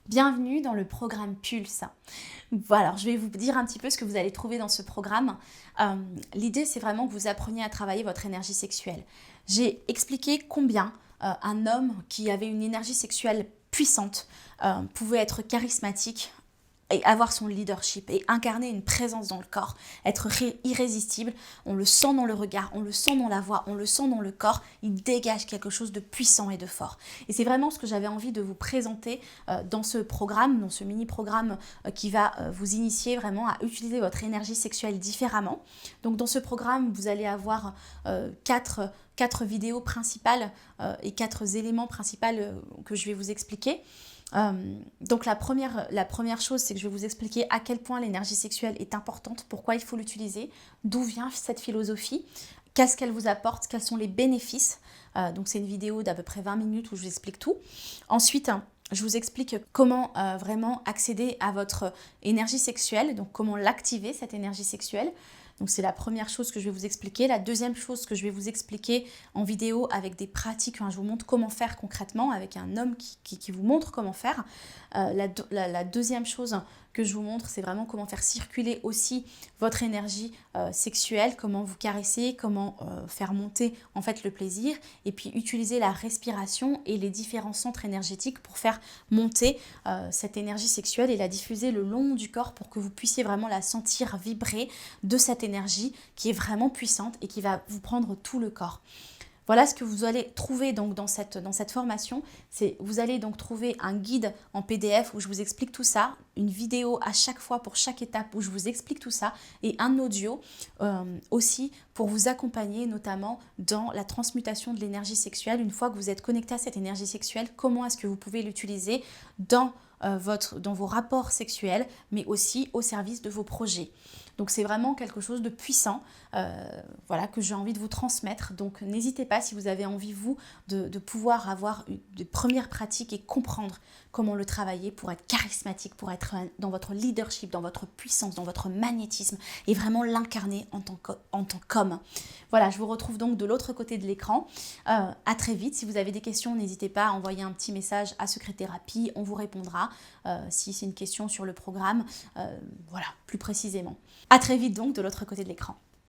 Bienvenue dans le programme Pulse. Voilà, alors je vais vous dire un petit peu ce que vous allez trouver dans ce programme. L'idée, c'est vraiment que vous appreniez à travailler votre énergie sexuelle. J'ai expliqué combien un homme qui avait une énergie sexuelle puissante pouvait être charismatique et avoir son leadership et incarner une présence dans le corps, être irrésistible. On le sent dans le regard, on le sent dans la voix, on le sent dans le corps. Il dégage quelque chose de puissant et de fort. Et c'est vraiment ce que j'avais envie de vous présenter dans ce programme, dans ce mini-programme qui va vous initier vraiment à utiliser votre énergie sexuelle différemment. Donc dans ce programme, vous allez avoir quatre vidéos principales et 4 éléments principaux que je vais vous expliquer. Donc la première chose, c'est que je vais vous expliquer à quel point l'énergie sexuelle est importante, pourquoi il faut l'utiliser, d'où vient cette philosophie, qu'est-ce qu'elle vous apporte, quels sont les bénéfices. Donc c'est une vidéo d'à peu près 20 minutes où je vous explique tout. Ensuite, je vous explique comment vraiment accéder à votre énergie sexuelle, donc comment l'activer, cette énergie sexuelle. Donc c'est la première chose que je vais vous expliquer. La deuxième chose que je vais vous expliquer en vidéo avec des pratiques, je vous montre comment faire concrètement avec un homme qui vous montre comment faire. La deuxième chose que je vous montre, c'est vraiment comment faire circuler aussi votre énergie sexuelle, comment vous caresser, comment faire monter en fait le plaisir et puis utiliser la respiration et les différents centres énergétiques pour faire monter cette énergie sexuelle et la diffuser le long du corps pour que vous puissiez vraiment la sentir vibrer de cette énergie qui est vraiment puissante et qui va vous prendre tout le corps. Voilà ce que vous allez trouver donc dans cette formation. Vous allez donc trouver un guide en PDF où je vous explique tout ça, une vidéo à chaque fois pour chaque étape où je vous explique tout ça et un audio aussi pour vous accompagner notamment dans la transmutation de l'énergie sexuelle. Une fois que vous êtes connecté à cette énergie sexuelle, comment est-ce que vous pouvez l'utiliser dans vos rapports sexuels, mais aussi au service de vos projets. Donc c'est vraiment quelque chose de puissant que j'ai envie de vous transmettre. Donc n'hésitez pas si vous avez envie, vous, de pouvoir avoir des premières pratiques et comprendre comment le travailler pour être charismatique, pour être dans votre leadership, dans votre puissance, dans votre magnétisme et vraiment l'incarner en tant qu'homme. Voilà, je vous retrouve donc de l'autre côté de l'écran. À très vite. Si vous avez des questions, n'hésitez pas à envoyer un petit message à Secret Thérapie. On vous répondra si c'est une question sur le programme, plus précisément. À très vite donc de l'autre côté de l'écran.